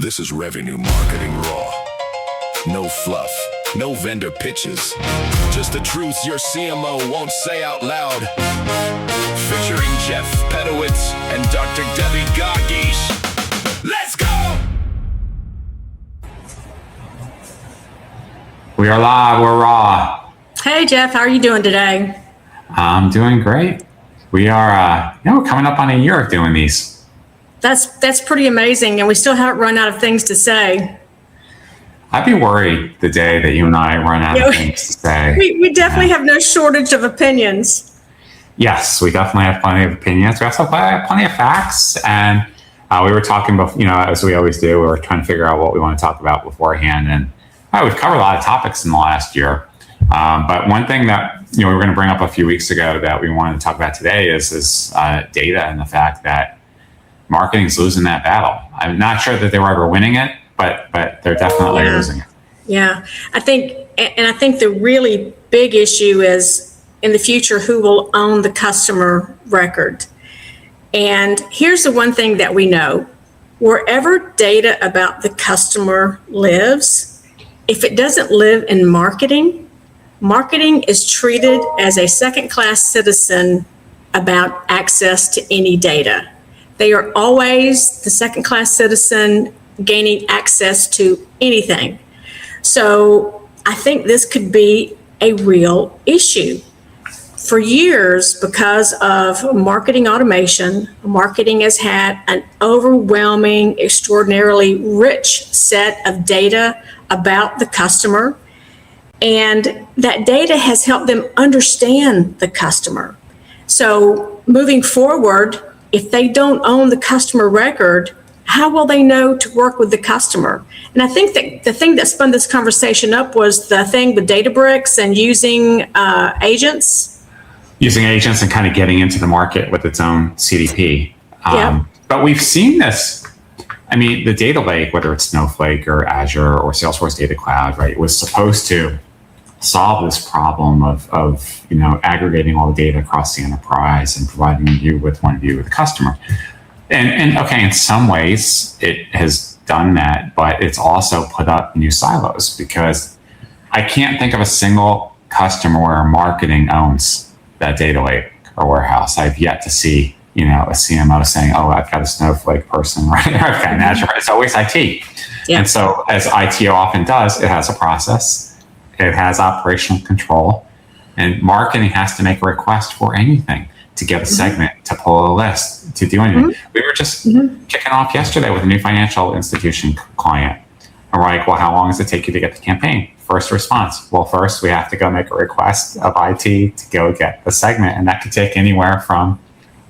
This is revenue marketing raw. No fluff, no vendor pitches. Just the truths your CMO won't say out loud. Featuring Jeff Pedowitz and Dr. Qaqish. Let's go! We are live, we're raw. Hey Jeff, how are you doing today? I'm doing great. We are, we're coming up on a year of doing these. That's pretty amazing, and we still haven't run out of things to say. I'd be worried the day that you and I run out of things to say. We definitely have no shortage of opinions. Yes, we definitely have plenty of opinions. We also have plenty of facts, and we were talking about, as we always do, we were trying to figure out what we want to talk about beforehand, and we've covered a lot of topics in the last year. But one thing that we were going to bring up a few weeks ago that we wanted to talk about today is data and the fact that marketing's losing that battle. I'm not sure that they were ever winning it, but they're definitely losing it. Yeah, I think the really big issue is in the future who will own the customer record. And here's the one thing that we know: wherever data about the customer lives, if it doesn't live in marketing, marketing is treated as a second-class citizen about access to any data. They are always the second-class citizen gaining access to anything. So I think this could be a real issue. For years, because of marketing automation, marketing has had an overwhelming, extraordinarily rich set of data about the customer. And that data has helped them understand the customer. So moving forward, if they don't own the customer record, how will they know to work with the customer? And I think that the thing that spun this conversation up was the thing with Databricks and using agents. Using agents and kind of getting into the market with its own CDP. But we've seen this. I mean, the data lake, whether it's Snowflake or Azure or Salesforce Data Cloud, right, was supposed to solve this problem of aggregating all the data across the enterprise and providing you with one view of the customer. And okay, in some ways it has done that, but it's also put up new silos, because I can't think of a single customer where marketing owns that data lake or warehouse. I've yet to see, a CMO saying, "Oh, I've got a Snowflake person," right? Or I've got an Azure. It's always IT. Yeah. And so, as IT often does, it has a process. It has operational control, and marketing has to make a request for anything, to get a segment, to pull a list, to do anything. We were just kicking off yesterday with a new financial institution client. And we're like, well, how long does it take you to get the campaign? First response. Well, first we have to go make a request of IT to go get the segment. And that could take anywhere from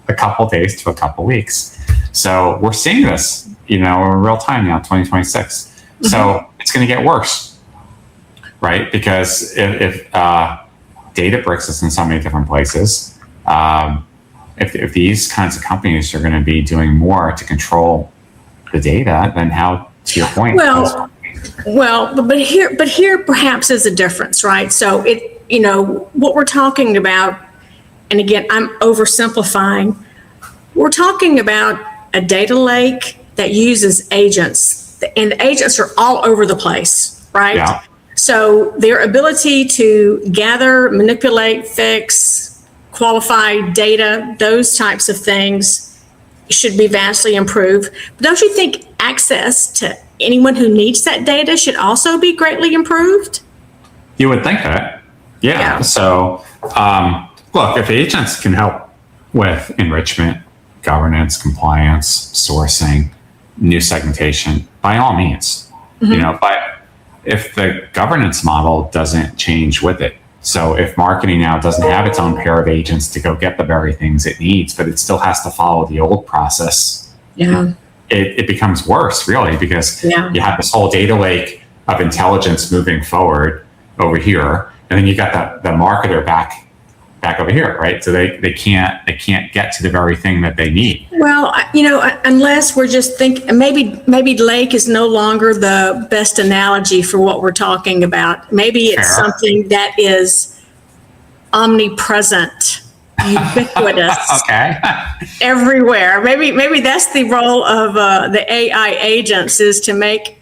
a couple days to a couple weeks. So we're seeing this, in real time now, 2026. So it's going to get worse. Right? Because if Databricks is in so many different places, if these kinds of companies are going to be doing more to control the data, then how, to your point? But here perhaps is a difference, right? So what we're talking about, and again, I'm oversimplifying, we're talking about a data lake that uses agents, and the agents are all over the place, right? Yeah. So their ability to gather, manipulate, fix, qualify data, those types of things should be vastly improved. But don't you think access to anyone who needs that data should also be greatly improved? You would think that. Yeah. So, look, if agents can help with enrichment, governance, compliance, sourcing, new segmentation, by all means, but if the governance model doesn't change with it. So if marketing now doesn't have its own pair of agents to go get the very things it needs, but it still has to follow the old process, it becomes worse, really, because you have this whole data lake of intelligence moving forward over here, and then you got the marketer back over here, right? So they can't get to the very thing that they need. Well, unless we're just thinking, maybe lake is no longer the best analogy for what we're talking about. Maybe it's something that is omnipresent ubiquitous. Okay. Everywhere. Maybe that's the role of the AI agents, is to make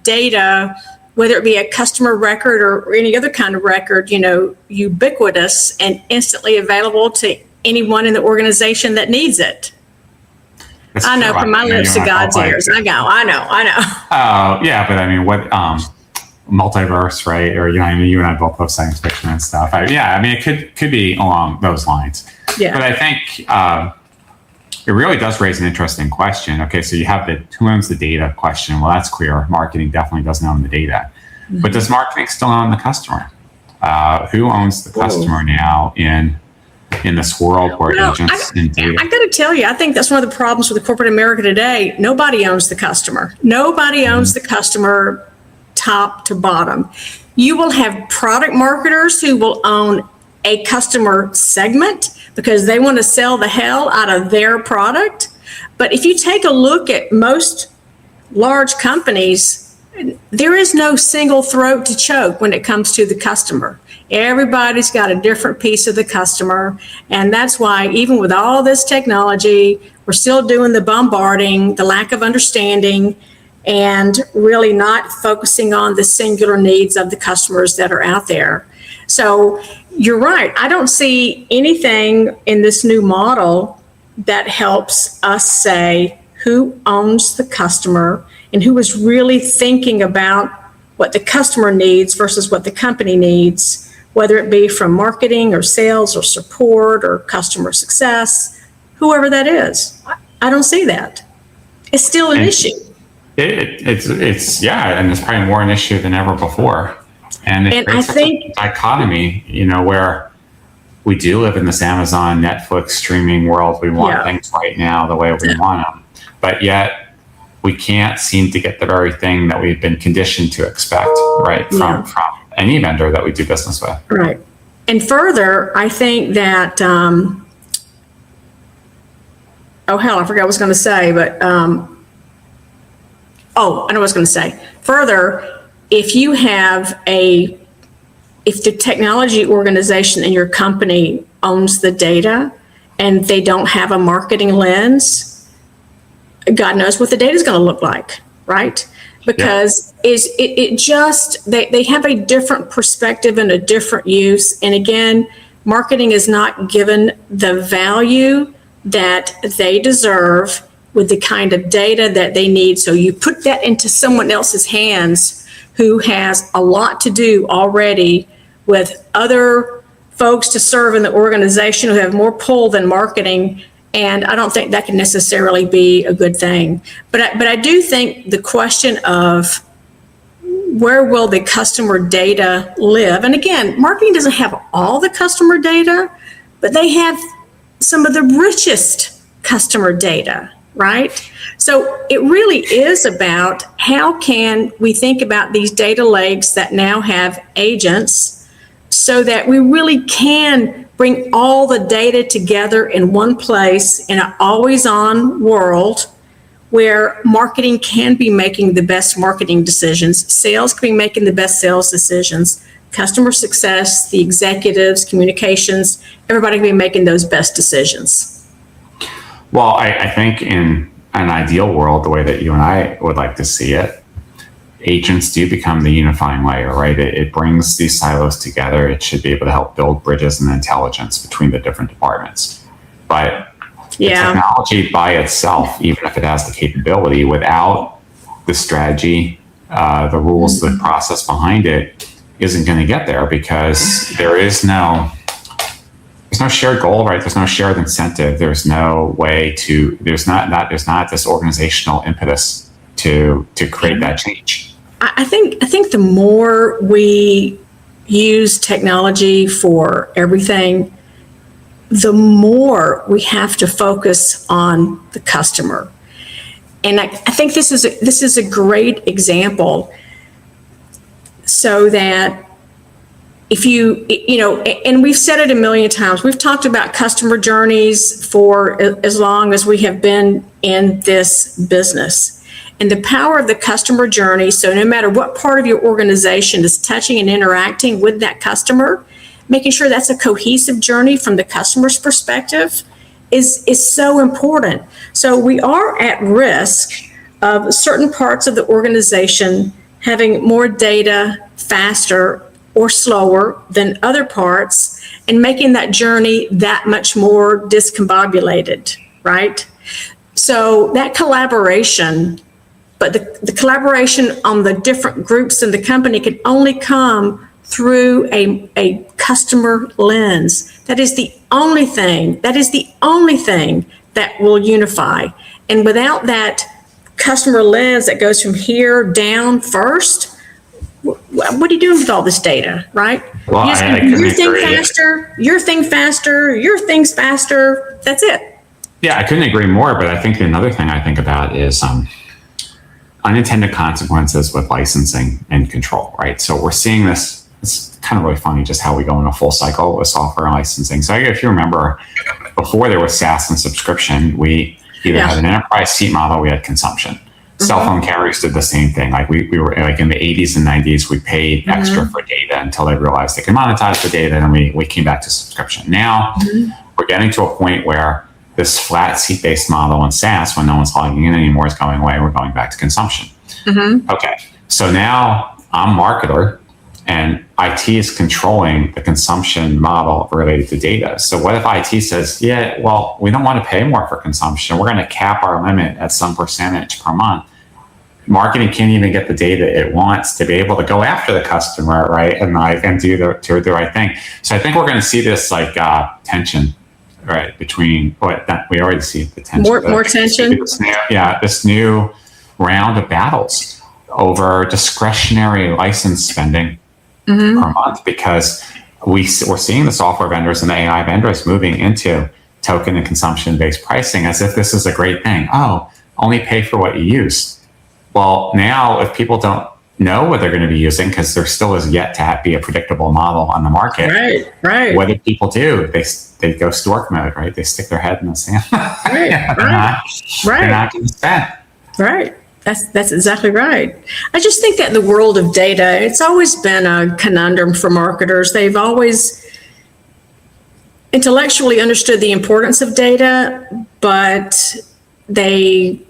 data, whether it be a customer record or any other kind of record, ubiquitous and instantly available to anyone in the organization that needs it. That's I know, true. from my lips to God's ears. I know. Oh, yeah, but I mean, what multiverse, right? Or you and I both love science fiction and stuff. It could be along those lines. Yeah. But I think it really does raise an interesting question. Okay, so you have the who owns the data question. Well, that's clear. Marketing definitely doesn't own the data. Mm-hmm. But does marketing still own the customer? Who owns the customer now in this world where agents and data? I got to tell you, I think that's one of the problems with the corporate America today. Nobody owns the customer. Nobody owns the customer top to bottom. You will have product marketers who will own a customer segment because they want to sell the hell out of their product. But if you take a look at most large companies, there is no single throat to choke when it comes to the customer. Everybody's got a different piece of the customer. And that's why even with all this technology, we're still doing the bombarding, the lack of understanding, and really not focusing on the singular needs of the customers that are out there. So you're right. I don't see anything in this new model that helps us say who owns the customer and who is really thinking about what the customer needs versus what the company needs, whether it be from marketing or sales or support or customer success, whoever that is. I don't see that. It's still an issue. It's and it's probably more an issue than ever before. And it creates a dichotomy, where we do live in this Amazon, Netflix streaming world. We want things right now the way we want them, but yet we can't seem to get the very thing that we've been conditioned to expect, right, from any vendor that we do business with. Right. And further, I think that, I forgot what I was going to say, but, I know what I was going to say. Further, if the technology organization in your company owns the data and they don't have a marketing lens, God knows what the data is going to look like, right? Because they have a different perspective and a different use. And again, marketing is not given the value that they deserve with the kind of data that they need. So you put that into someone else's hands who has a lot to do already with other folks to serve in the organization who have more pull than marketing. And I don't think that can necessarily be a good thing. But I do think the question of where will the customer data live? And again, marketing doesn't have all the customer data, but they have some of the richest customer data, right? So it really is about how can we think about these data lakes that now have agents so that we really can bring all the data together in one place in an always-on world where marketing can be making the best marketing decisions, sales can be making the best sales decisions, customer success, the executives, communications, everybody can be making those best decisions. Well, I think in an ideal world, the way that you and I would like to see it, agents do become the unifying layer, right? It brings these silos together. It should be able to help build bridges and intelligence between the different departments. But the technology by itself, even if it has the capability, without the strategy, the rules, the process behind it, isn't going to get there because there's no shared goal, right? There's no shared incentive. There's no way to. There's not this organizational impetus to create that change. I think the more we use technology for everything, the more we have to focus on the customer. And I think this is a great example, so that if and we've said it a million times, we've talked about customer journeys for as long as we have been in this business. And the power of the customer journey, so no matter what part of your organization is touching and interacting with that customer, making sure that's a cohesive journey from the customer's perspective is so important. So we are at risk of certain parts of the organization having more data faster or slower than other parts, and making that journey that much more discombobulated, right? So that collaboration, but the collaboration on the different groups in the company can only come through a customer lens. That is the only thing that will unify. And without that customer lens that goes from here down first, what are you doing with all this data, right? Well, your thing's faster, that's it. Yeah, I couldn't agree more, but I think another thing I think about is unintended consequences with licensing and control, right? So we're seeing this, it's kind of really funny just how we go in a full cycle with software and licensing. So if you remember, before there was SaaS and subscription, we either had an enterprise seat model, we had consumption. Cell phone carriers did the same thing. Like we were like in the 80s and 90s, we paid extra for data until they realized they could monetize the data, and we came back to subscription. Now we're getting to a point where this flat seat-based model in SaaS, when no one's logging in anymore, is going away. We're going back to consumption. Okay, so now I'm a marketer, and IT is controlling the consumption model related to data. So what if IT says, yeah, well, we don't want to pay more for consumption. We're going to cap our limit at some percentage per month. Marketing can't even get the data it wants to be able to go after the customer, right? And do the right thing. So I think we're going to see this like tension, right, between we already see the tension. More tension. This new round of battles over discretionary license spending per month, because we're seeing the software vendors and the AI vendors moving into token and consumption-based pricing as if this is a great thing. Oh, only pay for what you use. Well, now if people don't know what they're going to be using, because there still is yet to be a predictable model on the market, right. What do people do? They go stork mode, right? They stick their head in the sand. They're not going to spend. Right. That's exactly right. I just think that in the world of data, it's always been a conundrum for marketers. They've always intellectually understood the importance of data, but they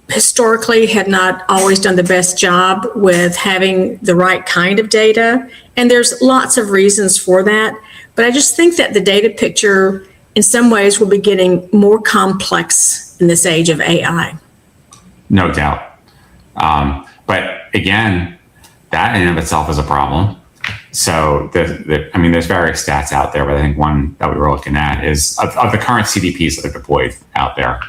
historically had not always done the best job with having the right kind of data. And there's lots of reasons for that. But I just think that the data picture in some ways will be getting more complex in this age of AI. No doubt. But again, that in and of itself is a problem. So there's various stats out there, but I think one that we were looking at is of the current CDPs that are deployed out there,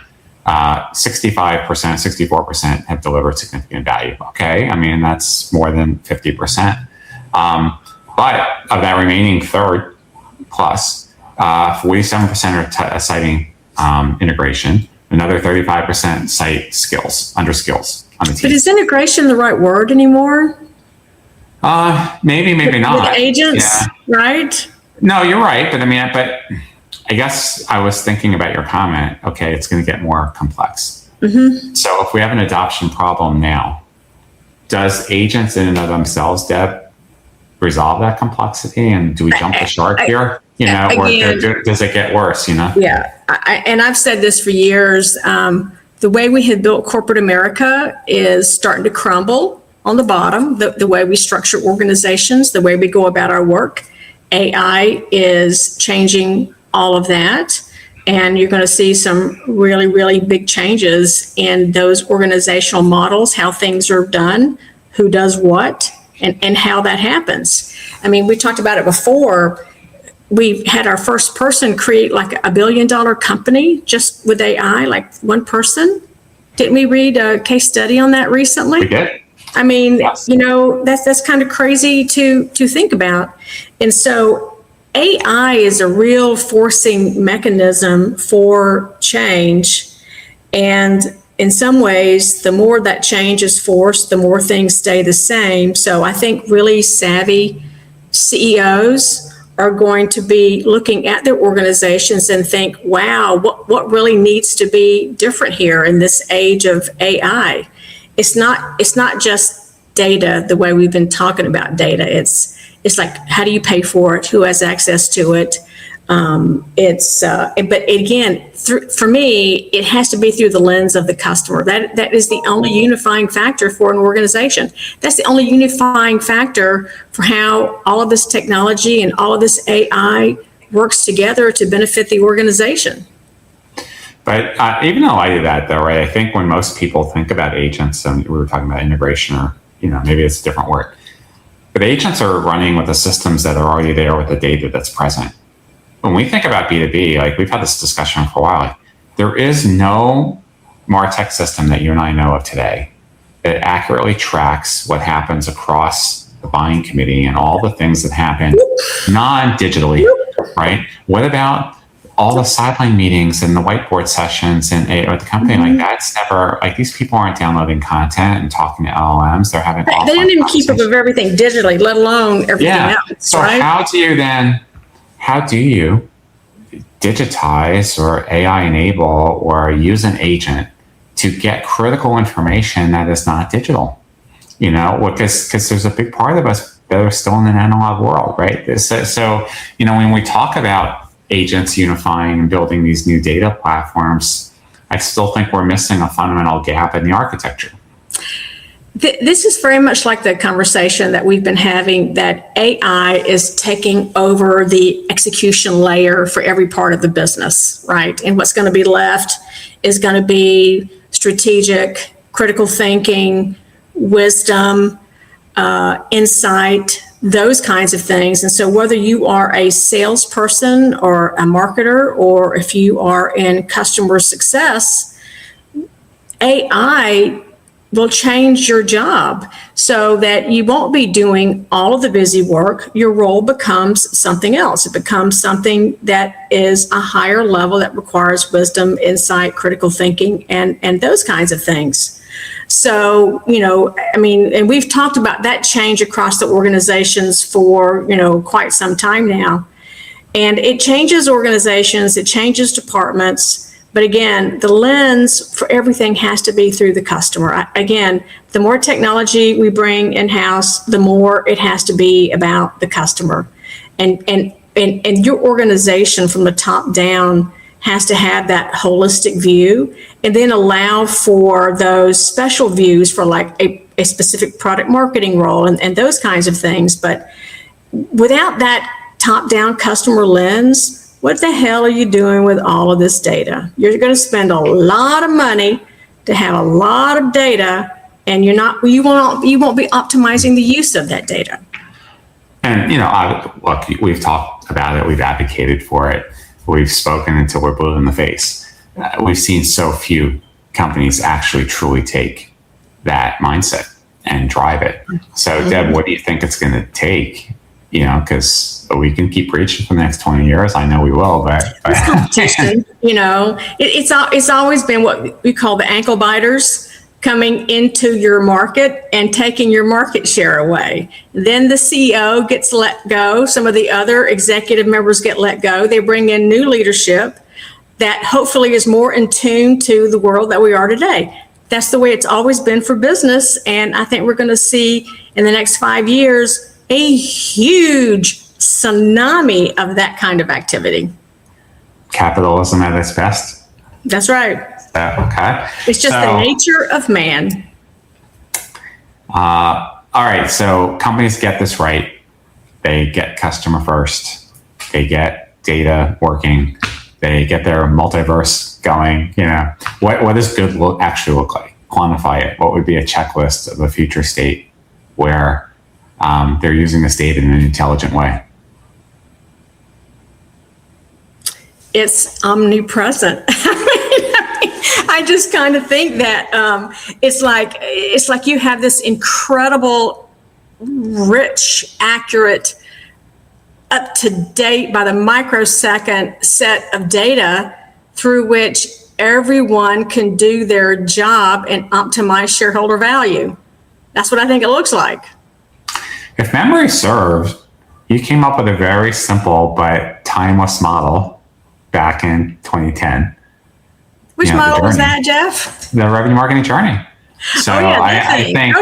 65%, 64% have delivered significant value. Okay, I mean, that's more than 50%. But of that remaining third plus, 47% are citing integration. Another 35% cite skills, under skills on the team. But is integration the right word anymore? Maybe not. With agents, right? No, you're right. But I guess I was thinking about your comment. Okay, it's going to get more complex. So if we have an adoption problem now, does agents in and of themselves, Deb, resolve that complexity? And do we jump the shark here? Or does it get worse? Yeah, and I've said this for years. The way we have built corporate America is starting to crumble on the bottom. The way we structure organizations, the way we go about our work, AI is changing all of that. And you're going to see some really, really big changes in those organizational models, how things are done, who does what, and how that happens. I mean, we talked about it before. We had our first person create like $1 billion company just with AI, like one person. Didn't we read a case study on that recently? We did. I mean, yes. That's kind of crazy to think about. And so AI is a real forcing mechanism for change. And in some ways, the more that change is forced, the more things stay the same. So I think really savvy CEOs are going to be looking at their organizations and think, wow, what really needs to be different here in this age of AI? It's not just data the way we've been talking about data. It's it's like, how do you pay for it? Who has access to it? But again, for me, it has to be through the lens of the customer. That is the only unifying factor for an organization. That's the only unifying factor for how all of this technology and all of this AI works together to benefit the organization. But even in light of that, though, right, I think when most people think about agents, and we were talking about integration, or maybe it's a different word, but agents are running with the systems that are already there with the data that's present. When we think about B2B, like we've had this discussion for a while, there is no martech system that you and I know of today that accurately tracks what happens across the buying committee and all the things that happen non-digitally, right? What about all the sideline meetings and the whiteboard sessions and at the company? Like that's never, like these people aren't downloading content and talking to LLMs. They're having they didn't even keep up with everything digitally, let alone everything else. So right? how do you digitize or AI enable or use an agent to get critical information that is not digital? Because there's a big part of us that are still in an analog world, right? So when we talk about agents unifying and building these new data platforms, I still think we're missing a fundamental gap in the architecture. This is very much like the conversation that we've been having, that AI is taking over the execution layer for every part of the business, right? And what's going to be left is going to be strategic, critical thinking, wisdom, insight, those kinds of things. And so whether you are a salesperson or a marketer, or if you are in customer success, AI will change your job so that you won't be doing all of the busy work. Your role becomes something else. It becomes something that is a higher level that requires wisdom, insight, critical thinking, and those kinds of things. So, and we've talked about that change across the organizations for, quite some time now. And it changes organizations, it changes departments. But again, the lens for everything has to be through the customer. Again, the more technology we bring in-house, the more it has to be about the customer. And your organization from the top down has to have that holistic view, and then allow for those special views for like a specific product marketing role and those kinds of things. But without that top-down customer lens, what the hell are you doing with all of this data? You're going to spend a lot of money to have a lot of data, and you won't be optimizing the use of that data. And look, we've talked about it, we've advocated for it, we've spoken until we're blue in the face. We've seen so few companies actually truly take that mindset and drive it. So, Deb, what do you think it's going to take? Because we can keep preaching for the next 20 years. I know we will, but it's competition. It's always been what we call the ankle biters coming into your market and taking your market share away. Then the CEO gets let go. Some of the other executive members get let go. They bring in new leadership that hopefully is more in tune to the world that we are today. That's the way it's always been for business. And I think we're going to see in the next 5 years a huge tsunami of that kind of activity. Capitalism at its best. That's right. Okay. It's just the nature of man. All right. So companies get this right. They get customer first. They get data working. They get their multiverse going. What does good actually look like? Quantify it. What would be a checklist of a future state where they're using this data in an intelligent way? It's omnipresent. I just kind of think that it's like you have this incredible, rich, accurate, up to date by the microsecond set of data through which everyone can do their job and optimize shareholder value. That's what I think it looks like. If memory serves, you came up with a very simple but timeless model back in 2010. Which model was that, Jeff? The revenue marketing journey. So I think,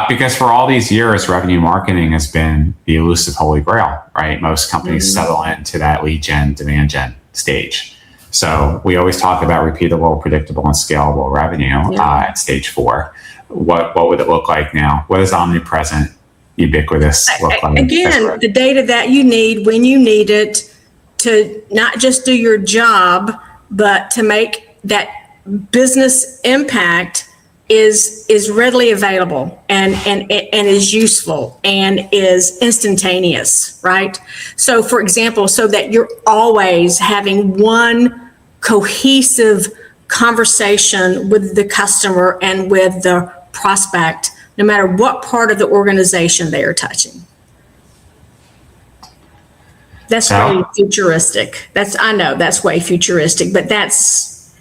Because for all these years, revenue marketing has been the elusive holy grail, right? Most companies settle into that lead gen, demand gen stage. So we always talk about repeatable, predictable, and scalable revenue at stage 4. What would it look like now? What does omnipresent, ubiquitous look like? Again, the data that you need when you need it to not just do your job, but to make that business impact is readily available and is useful and is instantaneous, right? So for example, so that you're always having one cohesive conversation with the customer and with the prospect, no matter what part of the organization they are touching. That's really futuristic. I know that's way futuristic, but that's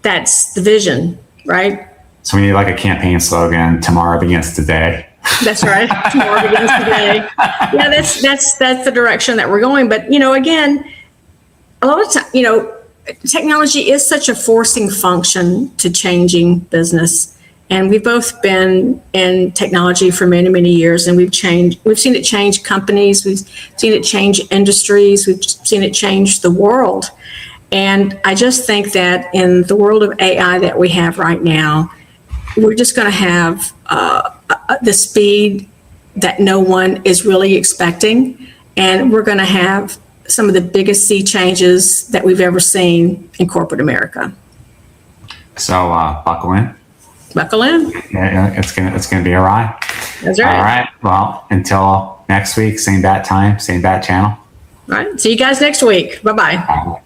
the vision, right? So we need like a campaign slogan, tomorrow begins today. That's right. Tomorrow begins today. Yeah, that's the direction that we're going. But, again, a lot of time, technology is such a forcing function to changing business. And we've both been in technology for many, many years, and we've seen it change companies, we've seen it change industries, we've seen it change the world. And I just think that in the world of AI that we have right now, we're just going to have the speed that no one is really expecting, and we're going to have some of the biggest sea changes that we've ever seen in corporate America. So buckle in. Buckle in. Yeah, it's gonna be a ride. That's right. All right. Well, until next week, same bat time, same bat channel. All right. See you guys next week. Bye-bye.